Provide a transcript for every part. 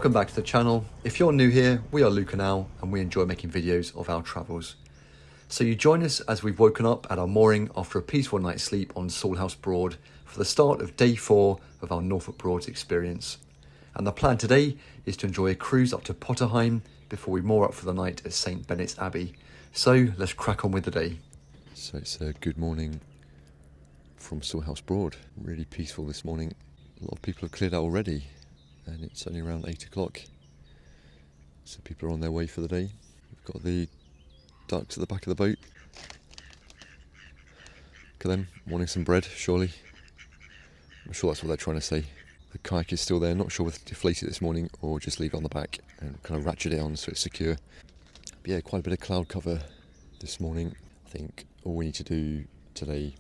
Welcome back to the channel. If you're new here, we are Luke and Al, and we enjoy making videos of our travels. So you join us as we've woken up at our mooring after a peaceful night's sleep on Salhouse Broad for the start of day 4 of our Norfolk Broads Experience. And the plan today is to enjoy a cruise up to Heigham before we moor up for the night at St Benet's Abbey. So let's crack on with the day. So it's a good morning from Salhouse Broad. Really peaceful this morning. A lot of people have cleared out already, and it's only around 8 o'clock. So people are on their way for the day. We've got the ducks at the back of the boat. Look at them, wanting some bread, surely. I'm sure that's what they're trying to say. The kayak is still there, not sure whether to deflate it this morning or just leave it on the back and kind of ratchet it on so it's secure. But yeah, quite a bit of cloud cover this morning. I think all we need to do today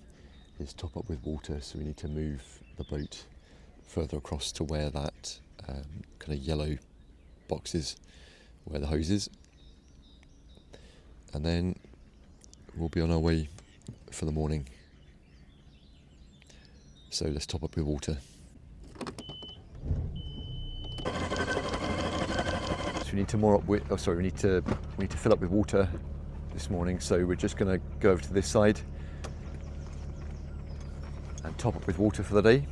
is top up with water, so we need to move the boat further across to where that kind of yellow box is, where the hose is. And then we'll be on our way for the morning. So let's top up with water. So we need to moor up with, we need to fill up with water this morning. So we're just going to go over to this side and top up with water for the day.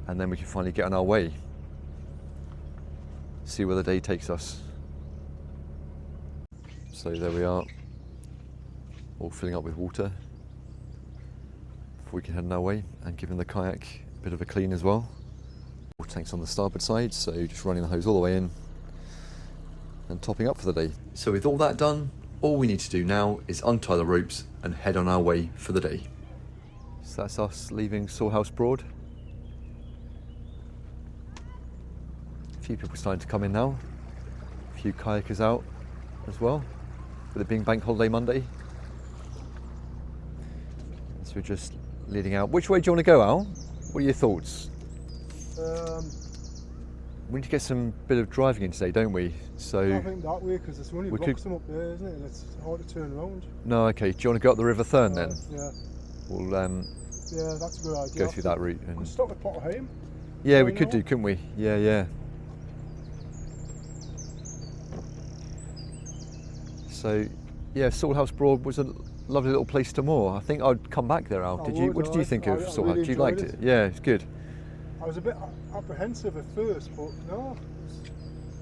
And then we can finally get on our way. See where the day takes us. So there we are, all filling up with water before we can head on our way, and giving the kayak a bit of a clean as well. Water tank's on the starboard side, so just running the hose all the way in and topping up for the day. So with all that done, all we need to do now is untie the ropes and head on our way for the day. So that's us leaving Salhouse Broad. A few people starting to come in now, a few kayakers out as well, with it being Bank Holiday Monday. So we're just leading out. Which way do you want to go, Al? What are your thoughts? We need to get some bit of driving in today, don't we? So I think that way, because it's only rocks up there, isn't it? And it's hard to turn around. No, okay. Do you want to go up the River Thurne then? Yeah. We'll yeah, that's a good idea. go through that route. And we could stop at Heigham. Yeah, we could do, couldn't we? Yeah. So, yeah, Salhouse Broad was a lovely little place to moor. I think I'd come back there, Al. What did you think of Salhouse? Really You liked it? Yeah, it's good. I was a bit apprehensive at first, but no,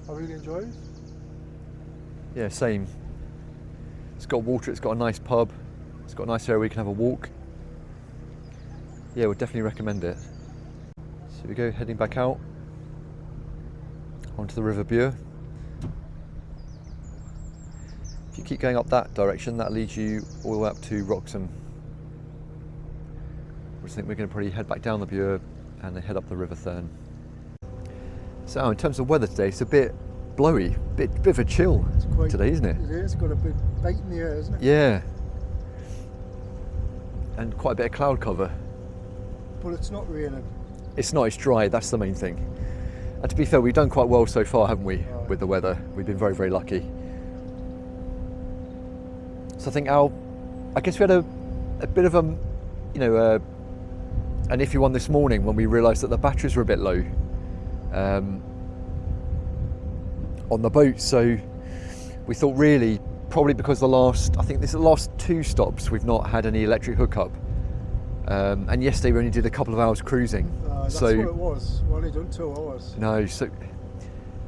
I really enjoyed it. Yeah, same. It's got water, it's got a nice pub, it's got a nice area where you can have a walk. Yeah, would definitely recommend it. So we go heading back out onto the River Bure. If you keep going up that direction, that leads you all the way up to Wroxham. I think we're going to probably head back down the Bure and then head up the River Thurne. So in terms of weather today, it's a bit blowy, bit of a chill today, isn't it? It is, got a bit bite in the air, isn't it? Yeah. And quite a bit of cloud cover. But it's not raining. It's not, it's dry, that's the main thing. And to be fair, we've done quite well so far, haven't we, with the weather? We've been very, very lucky. So I think, Al, I guess we had a bit of an iffy one this morning when we realised that the batteries were a bit low on the boat. So we thought, really, probably because the last 2 stops we've not had any electric hookup. And yesterday we only did a couple of hours cruising. That's what it was. We only done 2 hours. No,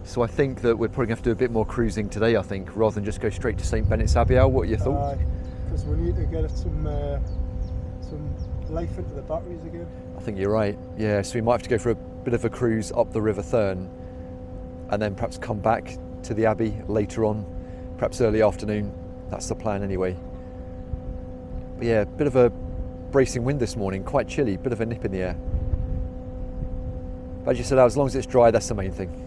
so I think that we're probably going to have to do a bit more cruising today, I think, rather than just go straight to St Benet's Abbey. Al, what are your thoughts? Because we need to get some life into the batteries again. I think you're right. Yeah, so we might have to go for a bit of a cruise up the River Thurne and then perhaps come back to the Abbey later on, perhaps early afternoon. That's the plan anyway. But yeah, a bit of a bracing wind this morning, quite chilly, bit of a nip in the air. But as you said, as long as it's dry, that's the main thing.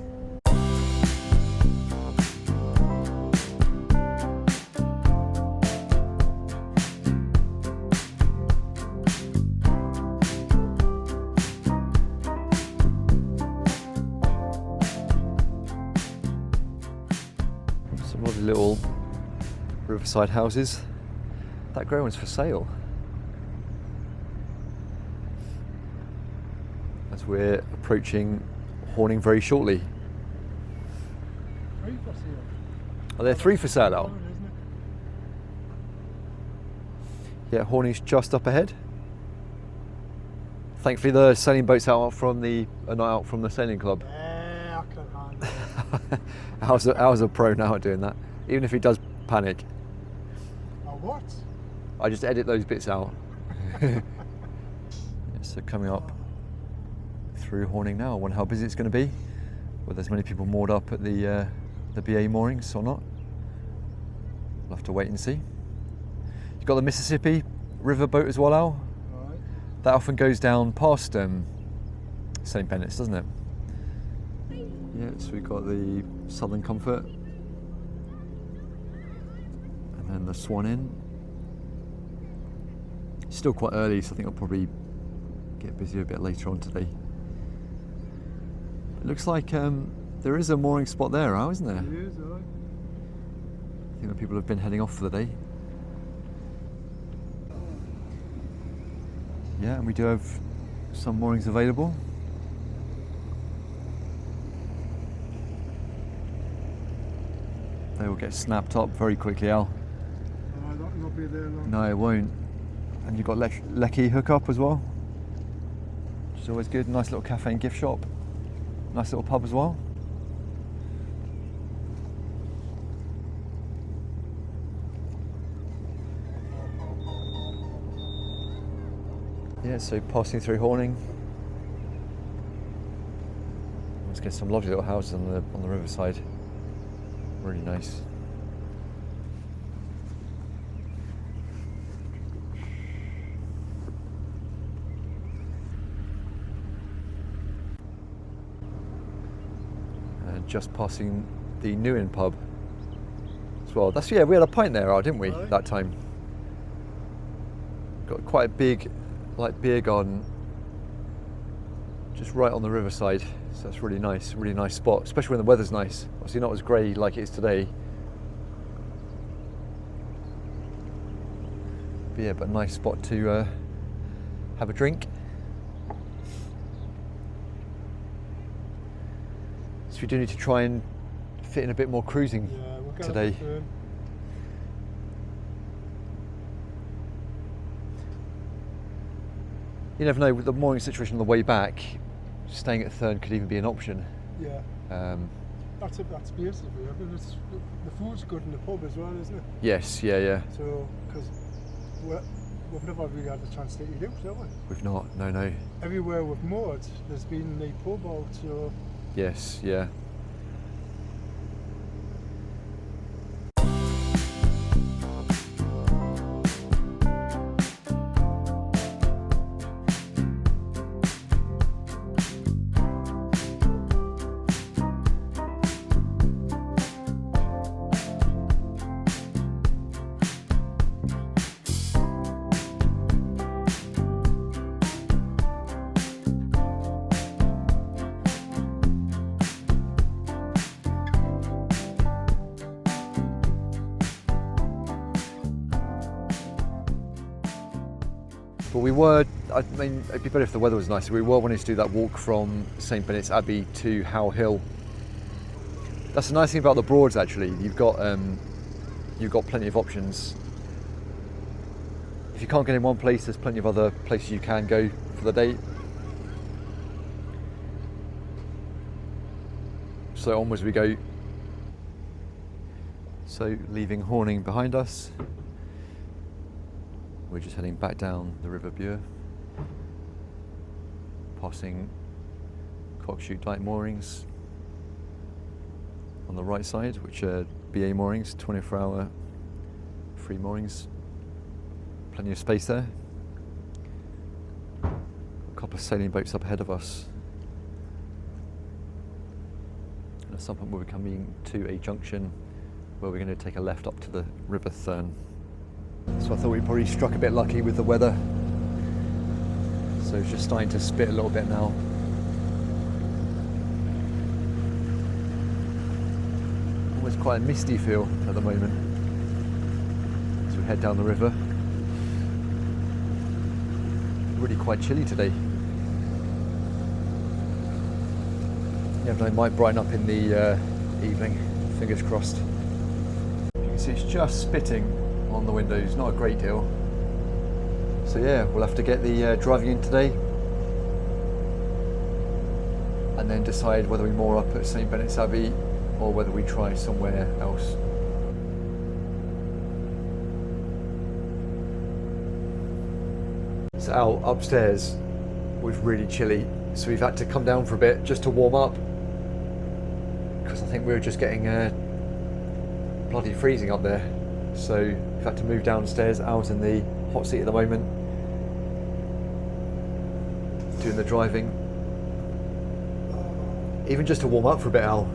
Some lovely little riverside houses. That grey one's for sale. As we're approaching Horning very shortly. 3 for sale. Are there 3 for sale out? Isn't it? Yeah, Horning's just up ahead. Thankfully the sailing boat's out from the not out from the sailing club. Yeah, I can handle it. How's a pro now at doing that? Even if he does panic, Oh, what? I just edit those bits out. Yeah, so coming up through Horning now. I wonder how busy it's going to be. Whether there's many people moored up at the BA moorings or not. We'll have to wait and see. You've got the Mississippi River boat as well, Al. Right. That often goes down past St Benet's, doesn't it? Yeah, so we've got the Southern Comfort. And then the Swan Inn. It's still quite early, so I think I'll probably get busy a bit later on today. It looks like there is a mooring spot there, Al, isn't there? It is, aye. I think the people have been heading off for the day. Yeah, and we do have some moorings available. They will get snapped up very quickly, Al. That'll not be there long. No, it won't. And you've got Lecky hookup as well, which is always good. Nice little cafe and gift shop. Nice little pub as well. Yeah, so passing through Horning. Let's get some lovely little houses on the riverside. Really nice. Just passing the New Inn pub as well. We had a pint there, didn't we, Aye. that time? Got quite a big, beer garden, just right on the riverside. So that's really nice spot, especially when the weather's nice. Obviously not as grey like it is today. But yeah, but a nice spot to have a drink. We do need to try and fit in a bit more cruising We'll get today. up to Thurne. You never know, with the mooring situation on the way back, staying at Thurne could even be an option. Yeah. That's basically. I mean, the food's good in the pub as well, isn't it? Yes, yeah. So, because we've never really had a chance to eat out, have we? We've not, no. Everywhere we've moored, there's been the pub out, so. Yes, yeah. But it'd be better if the weather was nicer. We were wanting to do that walk from St Benet's Abbey to How Hill. That's the nice thing about the Broads, actually. You've got plenty of options. If you can't get in one place, there's plenty of other places you can go for the day. So onwards we go. So leaving Horning behind us, we're just heading back down the River Bure, passing Cockshoot Dyke moorings on the right side, which are BA moorings, 24-hour free moorings. Plenty of space there. A couple of sailing boats up ahead of us. And at some point we'll be coming to a junction where we're going to take a left up to the River Thurne. So I thought we probably struck a bit lucky with the weather. So it's just starting to spit a little bit now. Almost quite a misty feel at the moment as we head down the river. Really quite chilly today. Yeah, but it might brighten up in the evening. fingers crossed. You can see it's just spitting on the windows, not a great deal. So yeah, we'll have to get the driving in today and then decide whether we moor up at St Benet's Abbey or whether we try somewhere else. So out upstairs was really chilly, so we've had to come down for a bit just to warm up, because I think we were just getting bloody freezing up there. So we've had to move downstairs. Al's in the hot seat at the moment, doing the driving. Even just to warm up for a bit, Al.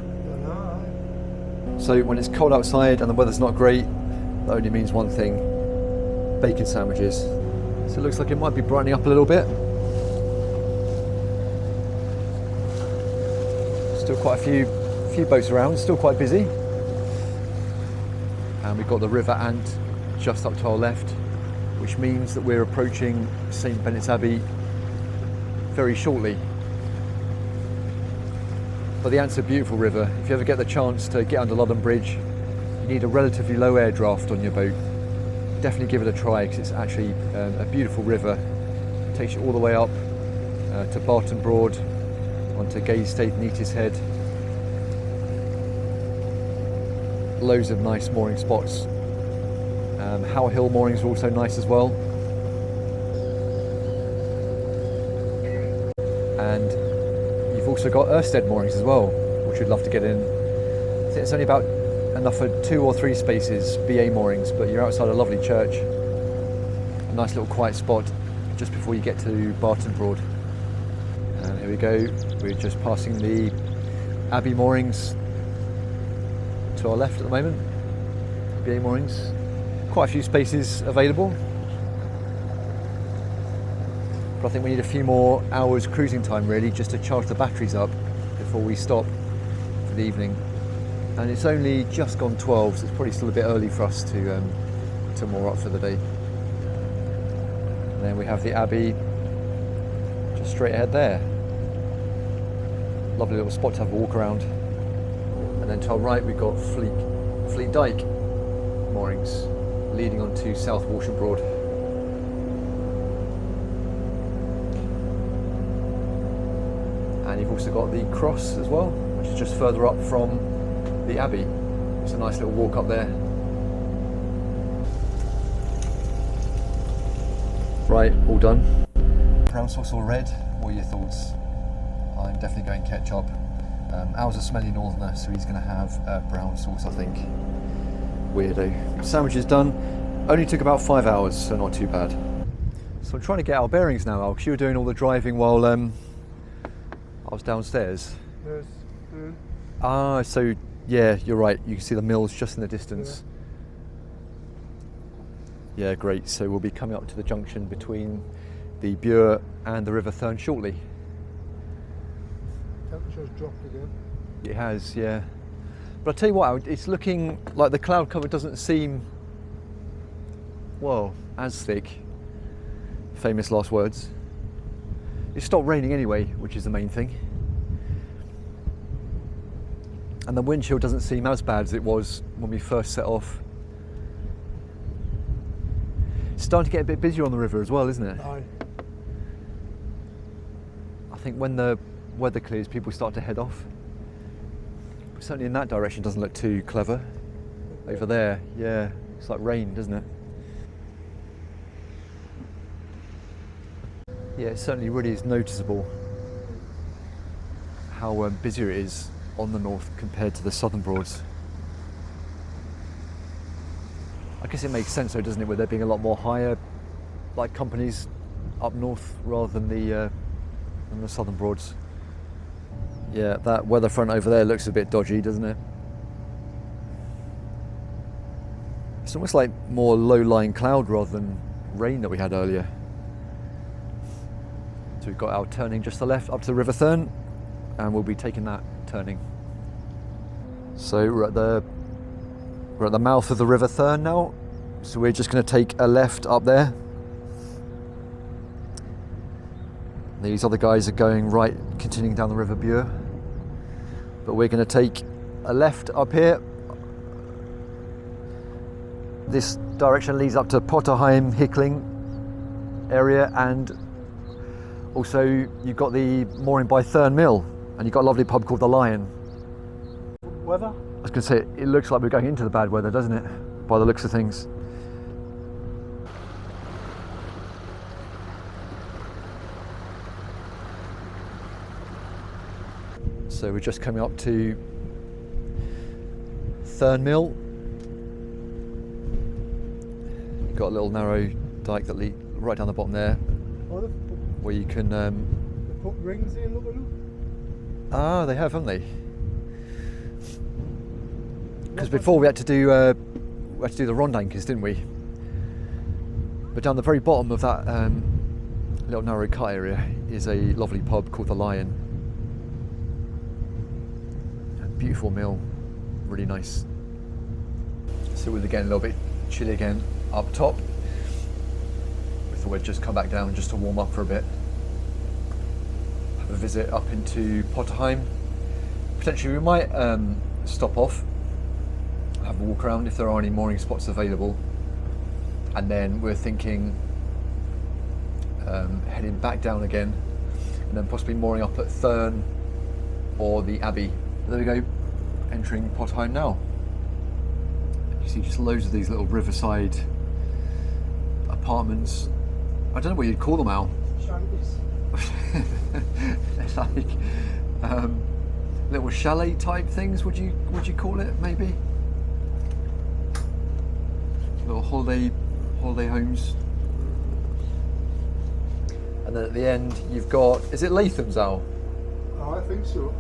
So when it's cold outside and the weather's not great, that only means one thing: bacon sandwiches. So it looks like it might be brightening up a little bit. Still quite a few boats around, still quite busy. And we've got the River Ant just up to our left, which means that we're approaching St Benet's Abbey very shortly. But the Ant's a beautiful river. If you ever get the chance to get under Ludham Bridge, you need a relatively low air draft on your boat. Definitely give it a try, because it's actually a beautiful river. It takes you all the way up to Breydon Broad, onto Gaystaith and Neatis Head. Loads of nice mooring spots. How Hill moorings are also nice as well. And you've also got Ørsted moorings as well, which we'd love to get in. I think it's only about enough for 2 or 3 spaces, BA moorings, but you're outside a lovely church. A nice little quiet spot just before you get to Breydon Broad. And here we go, we're just passing the Abbey moorings to our left at the moment. BA moorings, quite a few spaces available. But I think we need a few more hours cruising time really, just to charge the batteries up before we stop for the evening. And it's only just gone 12, so it's probably still a bit early for us to moor up for the day. And then we have the Abbey just straight ahead there. Lovely little spot to have a walk around. And then to our right we've got Fleet Dyke moorings leading onto South Walsham Broad. And you've also got the Cross as well, which is just further up from the Abbey. It's a nice little walk up there. Right, all done. Brown sauce or red? What are your thoughts? I'm definitely going ketchup. Al's a smelly northerner, so he's going to have brown sauce, I think. Weirdo. Sandwich is done. Only took about 5 hours, so not too bad. So I'm trying to get our bearings now, Al, because you were doing all the driving while I was downstairs. Yes. Ah, so yeah, you're right. You can see the mills just in the distance. Yeah, great. So we'll be coming up to the junction between the Bure and the River Thurne shortly. Temperature's dropped again. It has, yeah. But I'll tell you what, it's looking like the cloud cover doesn't seem, well, as thick. Famous last words. It stopped raining anyway, which is the main thing. And the wind chill doesn't seem as bad as it was when we first set off. It's starting to get a bit busier on the river as well, isn't it? Aye. I think when the weather clears, people start to head off. But certainly in that direction doesn't look too clever. Over there, yeah, it's like rain, doesn't it? Yeah, it certainly really is noticeable how busier it is on the north compared to the southern Broads. I guess it makes sense though, doesn't it, with there being a lot more hire like companies up north rather than the southern Broads. Yeah, that weather front over there looks a bit dodgy, doesn't it? It's almost like more low-lying cloud rather than rain that we had earlier. So we've got our turning just to the left up to the River Thurne, and we'll be taking that turning. So we're at the mouth of the River Thurne now, so we're just going to take a left up there. These other guys are going right, continuing down the River Bure, but we're going to take a left up here this direction leads up to Heigham, Hickling area, and also you've got the mooring by Thurne Mill, and you've got a lovely pub called the Lion. Weather? I was going to say, it looks like we're going into the bad weather, doesn't it? By the looks of things. So we're just coming up to Thurne Mill. You've got a little narrow dike that leads right down the bottom there, where you can... They put rings in, look at them. Ah, they have, haven't they? Because before we had to do the rond anchors, didn't we? But down the very bottom of that little narrow cut area is a lovely pub called the Lion. A beautiful mill, really nice. So we're again a little bit chilly again up top. We thought we'd just come back down just to warm up for a bit. Have a visit up into Heigham. Potentially we might stop off, have a walk around if there are any mooring spots available, and then we're thinking heading back down again, and then possibly mooring up at Thurne or the Abbey. There we go, entering Heigham now. You see just loads of these little riverside apartments. I don't know what you'd call them, Al. Shanties. They're like little chalet type things, would you call it, maybe? Little holiday homes. And then at the end you've got, is it Latham's, Al? Oh, I think so.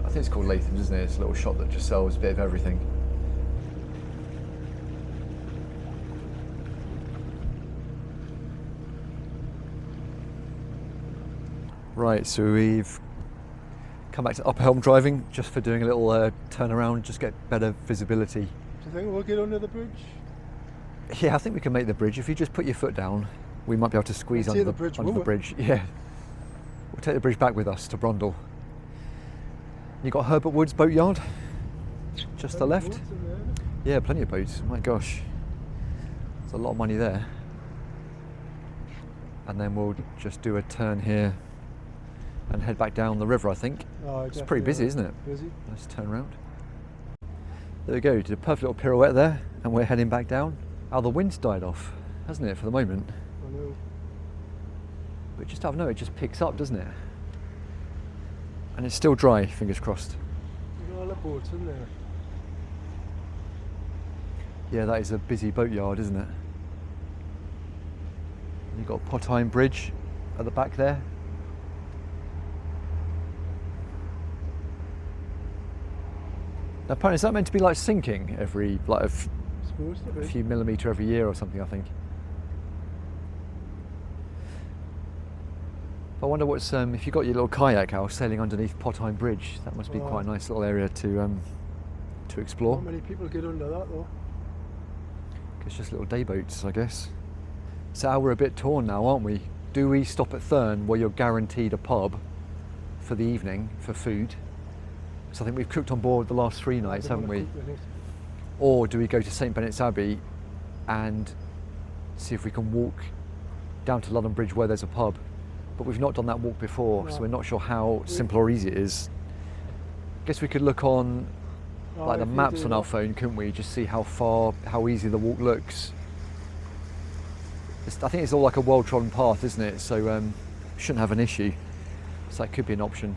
I think it's called Latham's, isn't it? It's a little shop that just sells a bit of everything. Right, so we've come back to Upper Helm driving just for doing a little turn around, just get better visibility. Do you think we'll get under the bridge? Yeah, I think we can make the bridge. If you just put your foot down, we might be able to squeeze under the bridge. Yeah, we'll take the bridge back with us to Brundle. You got Herbert Wood's boatyard, just to the left. Yeah, plenty of boats. My gosh, there's a lot of money there. And then we'll just do a turn here and head back down the river, I think. Oh, it's pretty busy, isn't it? Busy. Let's turn around. There we go, did a perfect little pirouette there, and we're heading back down. Oh, the wind's died off, hasn't it, for the moment? I know. But just out of nowhere, it just picks up, doesn't it? And it's still dry, fingers crossed. There's all the boats in there. Yeah, that is a busy boatyard, isn't it? You've got Heigham Bridge at the back there. Now, apparently, is that meant to be like sinking every, like a few millimetre every year or something, I think? I wonder what's, if you've got your little kayak house sailing underneath Heigham Bridge, that must be quite a nice little area to explore. Not many people get under that though. It's just little day boats, I guess. So we're a bit torn now, aren't we? Do we stop at Thurne, where you're guaranteed a pub for the evening for food? So I think we've cooked on board the last 3 nights, haven't we? Or do we go to St Benet's Abbey and see if we can walk down to Ludham Bridge where there's a pub? But we've not done that walk before, so we're not sure how simple or easy it is. Guess we could look on like the maps on our phone, couldn't we? Just see how easy the walk looks. I think it's all like a well-trodden path, isn't it? So shouldn't have an issue. So that could be an option.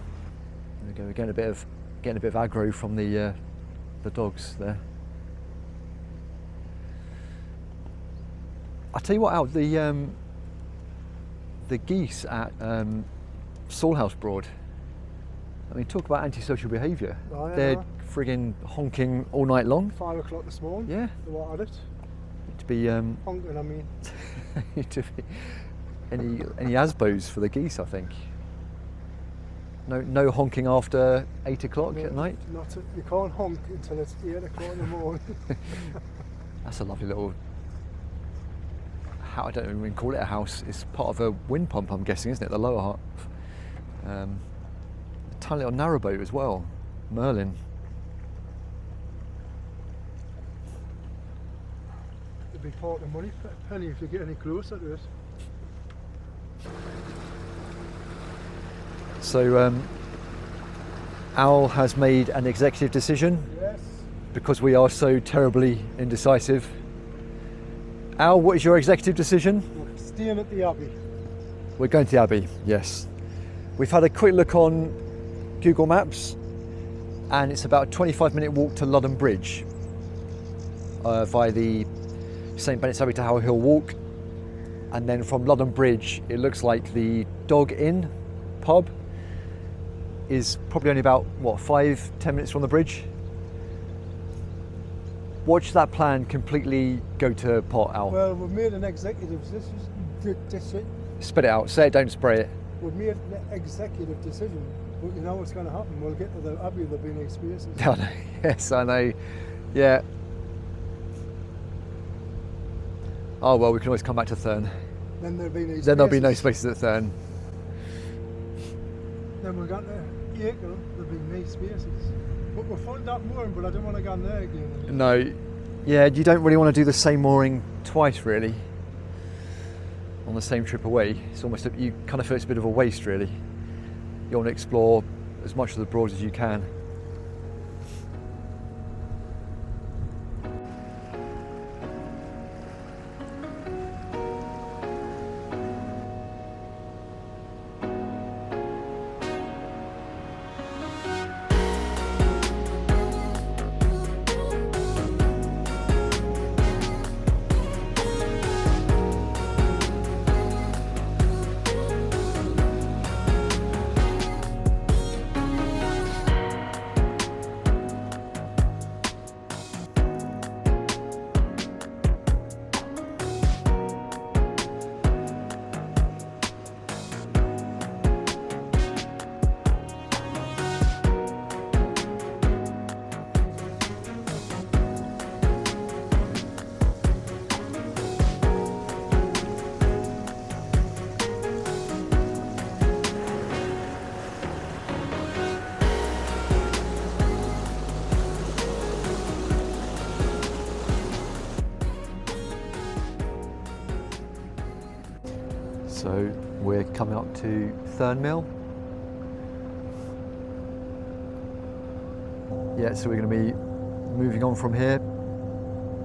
There we go. We're getting a bit of aggro from the dogs there. I tell you what, Al, the geese at Salhouse Broad. I mean, talk about antisocial behaviour. Oh, yeah, they're frigging honking all night long. 5 o'clock this morning. Yeah. They were at it. To be honking, I mean. To be any asbos for the geese, I think. No honking after 8 o'clock at night. You can't honk until it's 8 o'clock in the morning. That's a lovely little. I don't even call it a house. It's part of a wind pump, I'm guessing, isn't it? The lower half. A tiny little narrowboat as well, Merlin. be part of money penny if you get any closer to it. So Al has made an executive decision Yes. because we are so terribly indecisive. Al, what is your executive decision? We're staying at the Abbey. We're going to the Abbey, yes. We've had a quick look on Google Maps and it's about a 25-minute walk to Ludham Bridge via the St Benet's Abbey to Tower Hill walk, and then from Ludham Bridge it looks like the Dog Inn pub is probably only about, what, 5-10 minutes from the bridge? Watch that plan completely go to pot, Al. Well, we've made an executive decision. Spit it out, say it, don't spray it. We've made an executive decision, but you know what's going to happen. We'll get to the Abbey of the Benet Experience. I know, yes, I know, yeah. Oh well, we can always come back to Thurne. Then there'll be no Then there'll be no spaces. spaces at Thurne. Then we're going to Heigham, there'll be no spaces. But we've found that mooring, but I don't want to go in there again. No, yeah, you don't really want to do the same mooring twice, really, on the same trip away. It's almost, you kind of feel it's a bit of a waste, really. You want to explore as much of the Broads as you can. So we're coming up to Thurne Mill. Yeah, so we're going to be moving on from here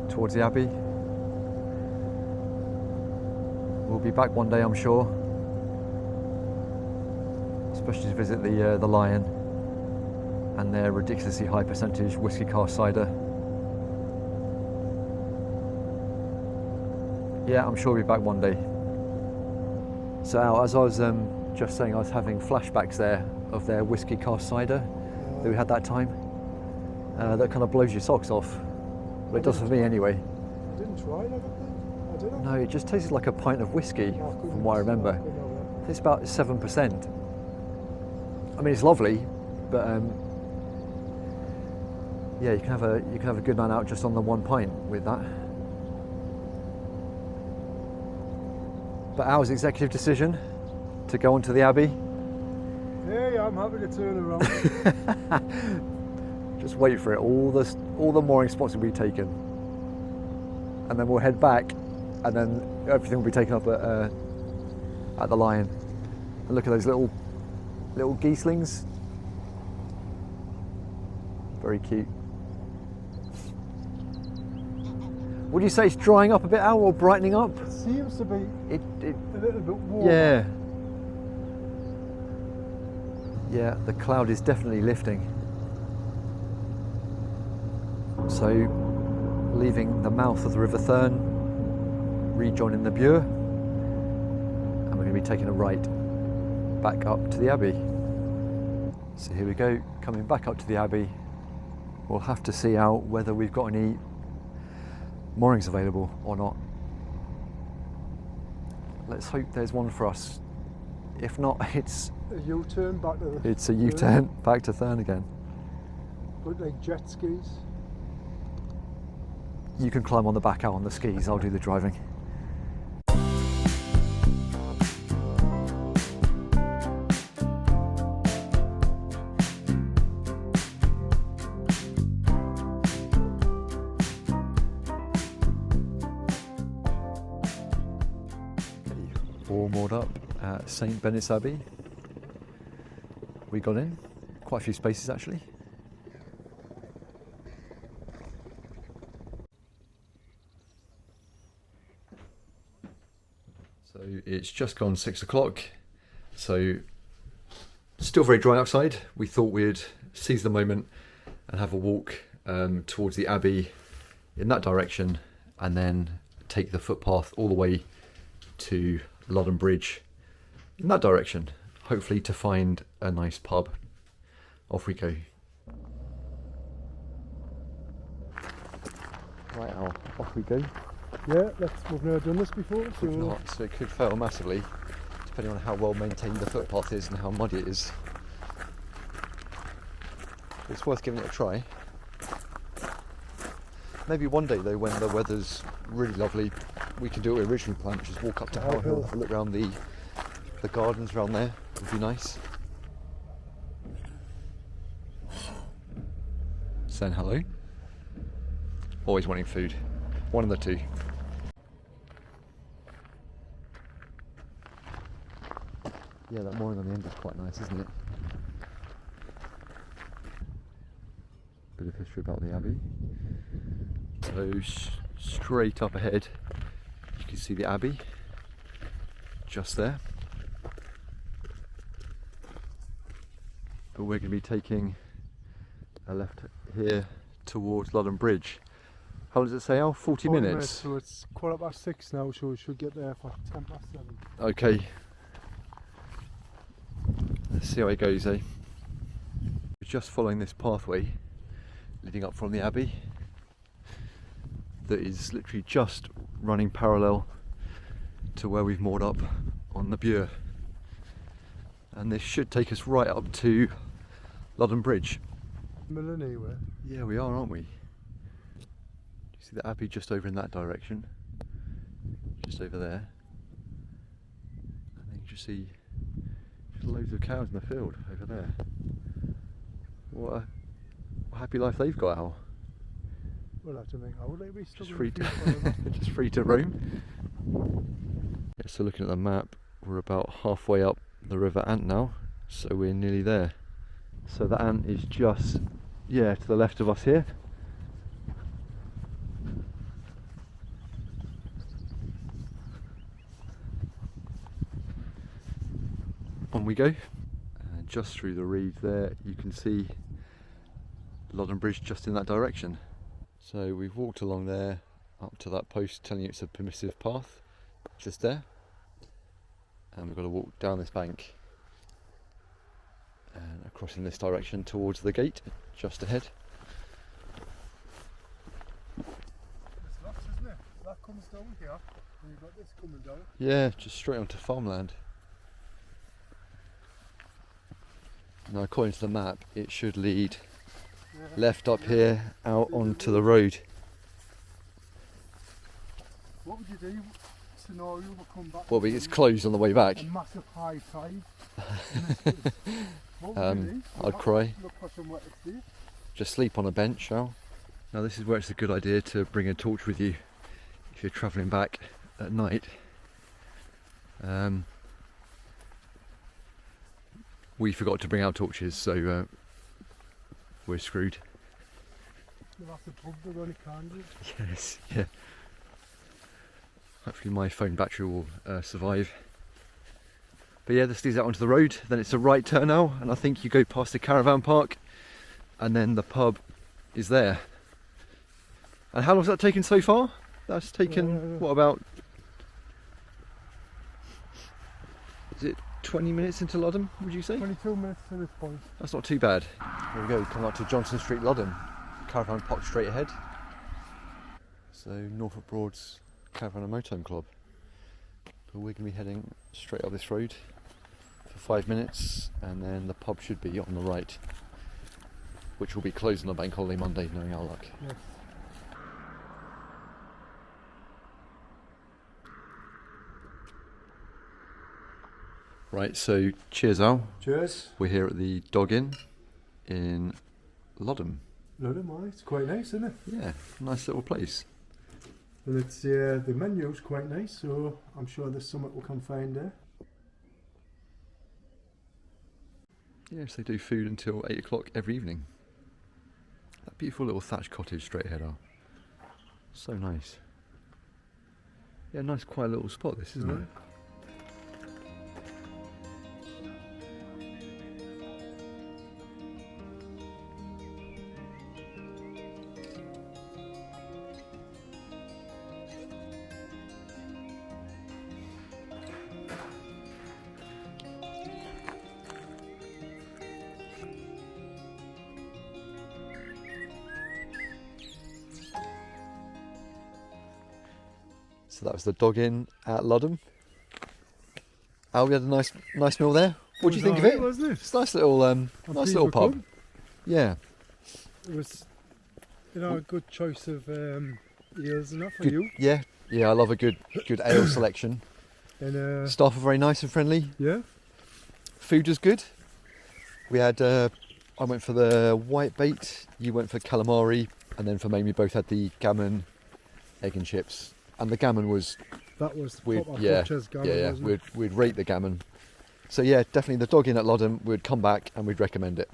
towards the Abbey. We'll be back one day, I'm sure, especially to visit the Lion and their ridiculously high percentage whiskey cask cider. Yeah, I'm sure we'll be back one day. So Al, as I was just saying, I was having flashbacks there of their whiskey cask cider that we had that time. That kind of blows your socks off. But it does for me anyway. I didn't try it, I don't think. I don't know. No, it just tasted like a pint of whiskey, from what I remember. It's about 7%. I mean, it's lovely, but yeah, you can have a good night out just on the 1 pint with that. But Al's executive decision to go on to the Abbey. Yeah, I'm happy to turn around. Just wait for it. All the mooring spots will be taken, and then we'll head back, and then everything will be taken up at the Lion. And look at those little geeslings. Very cute. Would you say it's drying up a bit, Al, or brightening up? It seems to be It a little bit warmer. yeah. Yeah, the cloud is definitely lifting. So, leaving the mouth of the River Thurne, rejoining the Bure, and we're going to be taking a right back up to the Abbey. So here we go, coming back up to the Abbey. We'll have to see out whether we've got any moorings available or not. Let's hope there's one for us. If not, it's A U-turn back to the... a U-turn back to Thurne again. Look like jet skis. You can climb on the back out on the skis, I'll do the driving. all moored up at St Benet's Abbey. We got in, quite a few spaces actually. So it's just gone 6 o'clock, so still very dry outside. We thought we'd seize the moment and have a walk towards the Abbey in that direction, and then take the footpath all the way to Ludham Bridge in that direction, hopefully to find a nice pub. Off we go. Right, Al, off we go. Yeah, we've never done this before, so... We've not, so it could fail massively, depending on how well maintained the footpath is and how muddy it is. It's worth giving it a try. Maybe one day though, when the weather's really lovely, we can do what we originally planned, which is walk up to Heigham Hill, have a look around the gardens around there. It would be nice. Saying hello. Always wanting food. One of the two. Yeah, that mooring on the end is quite nice, isn't it? Bit of history about the Abbey. So straight up ahead, you can see the Abbey, just there. But we're going to be taking a left here towards Ludham Bridge. How does it say, Al? 40 minutes? So it's 6:15 now, so we should get there for 7:10. Okay. Let's see how it goes, eh? We're just following this pathway leading up from the Abbey that is literally just running parallel to where we've moored up on the Bure. And this should take us right up to Ludham Bridge. Middle of nowhere. Yeah, we are, aren't we? You see the Abbey just over in that direction, just over there, and then you just see loads of cows in the field over there. What a happy life they've got, Al. We'll have to make our way. Just free to just free to roam. Yeah, so looking at the map, we're about halfway up the River Ant now, so we're nearly there. So the Ant is just, yeah, to the left of us here. On we go, and just through the reeds there you can see Ludham Bridge just in that direction. So we've walked along there up to that post telling you it's a permissive path, just there, and we've got to walk down this bank and across in this direction towards the gate just ahead. There's lots, isn't it? That comes down here, and you've got this coming down. Yeah, just straight onto farmland. Now according to the map it should lead left up here out onto the road. What would you do? Scenario will come back. Well, it's closed on the way back. A massive high tide. What would you do? I'd cry. Look for somewhere to stay. Just sleep on a bench, shall? Now this is where it's a good idea to bring a torch with you if you're travelling back at night. We forgot to bring our torches, so we're screwed. That's the pub, they're only candles. Yes, yeah. Hopefully my phone battery will survive. But yeah, this leads out onto the road, then it's a right turn now, and I think you go past the caravan park, and then the pub is there. And how long has that taken so far? That's taken, what, about... Is it 20 minutes into Ludham, would you say? 22 minutes to this point. That's not too bad. Here we go, coming up to Johnson Street, Ludham. Caravan park straight ahead. So Norfolk Broads Caravan and Motorhome Club. But we're going to be heading straight up this road for 5 minutes, and then the pub should be on the right, which will be closed on the bank holiday Monday, knowing our luck. Yes. Right, so cheers, Al. Cheers. We're here at the Dog Inn in Ludham. Ludham, it's quite nice, isn't it? Yeah, nice little place. And it's the menu's quite nice, so I'm sure there's something we can find there. Yes, they do food until 8 o'clock every evening. That beautiful little thatched cottage straight ahead are. So nice. Yeah, nice quiet little spot this, isn't it? So that was the dog inn at Ludham. Al, we had a nice meal there. What do you think of it? Wasn't it? It's a nice little pub. Yeah. It was, a good choice of eels and that for Good, you. Yeah, I love a good ale selection. And Staff are very nice and friendly. yeah. Food was good. We had, I went for the white bait, you went for calamari, and then for me we both had the gammon, egg and chips. And the gammon was... That was We'd, proper yeah, butcher's gammon, yeah, wasn't it? we'd rate the gammon. So yeah, definitely the dog inn at Ludham, we'd come back and we'd recommend it.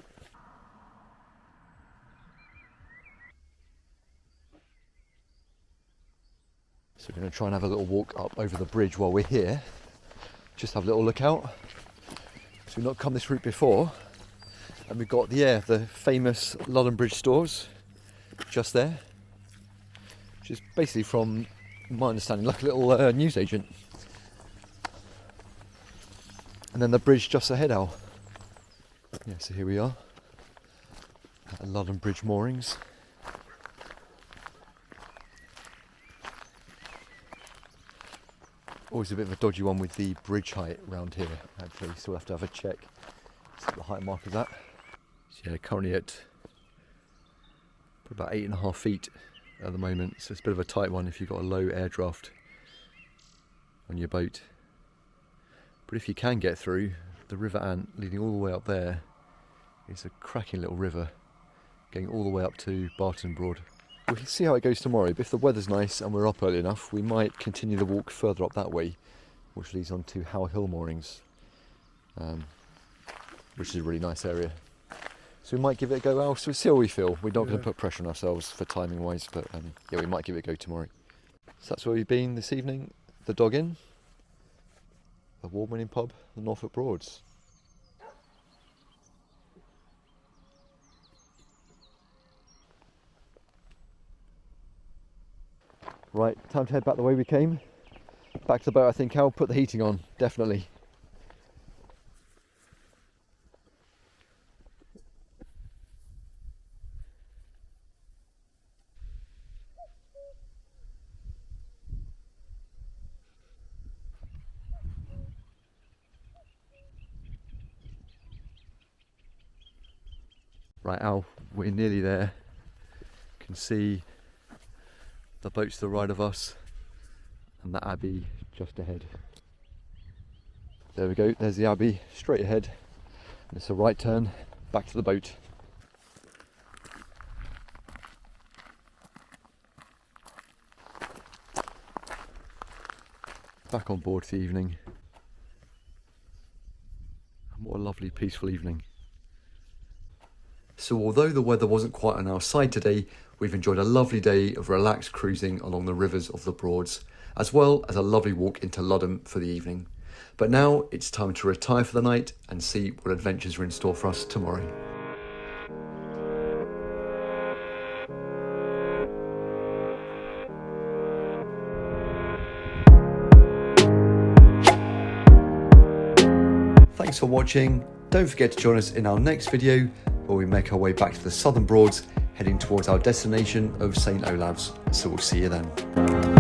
So we're going to try and have a little walk up over the bridge while we're here. Just have a little look out. So we've not come this route before. And we've got, the famous Ludham Bridge stores just there. Which is basically, from my understanding, like a little newsagent. And then the bridge just ahead, Al. Yeah, so here we are at Ludham Bridge moorings. Always a bit of a dodgy one with the bridge height around here, actually, so we'll have to have a check. See what the height mark is at. So yeah, currently at about 8.5 feet at the moment, so it's a bit of a tight one if you've got a low air draft on your boat. But if you can get through, the River Ant leading all the way up there is a cracking little river going all the way up to Breydon Broad. We'll see how it goes tomorrow, but if the weather's nice and we're up early enough, we might continue the walk further up that way, which leads on to How Hill moorings, which is a really nice area. So we might give it a go, Al, so we'll see how we feel. We're not going to put pressure on ourselves for timing wise, but yeah, we might give it a go tomorrow. So that's where we've been this evening, the Dog Inn, the award-winning pub, the Norfolk Broads. Right, time to head back the way we came. Back to the boat, I think. Al, put the heating on, definitely. Right, Al, we're nearly there. You can see the boat to the right of us and the Abbey just ahead. There we go, there's the Abbey straight ahead, and it's a right turn back to the boat. Back on board for the evening, and what a lovely peaceful evening. So although the weather wasn't quite on our side today, we've enjoyed a lovely day of relaxed cruising along the rivers of the Broads, as well as a lovely walk into Ludham for the evening. But now it's time to retire for the night and see what adventures are in store for us tomorrow. Thanks for watching. Don't forget to join us in our next video, where we make our way back to the Southern Broads, heading towards our destination of St Olaves. So we'll see you then.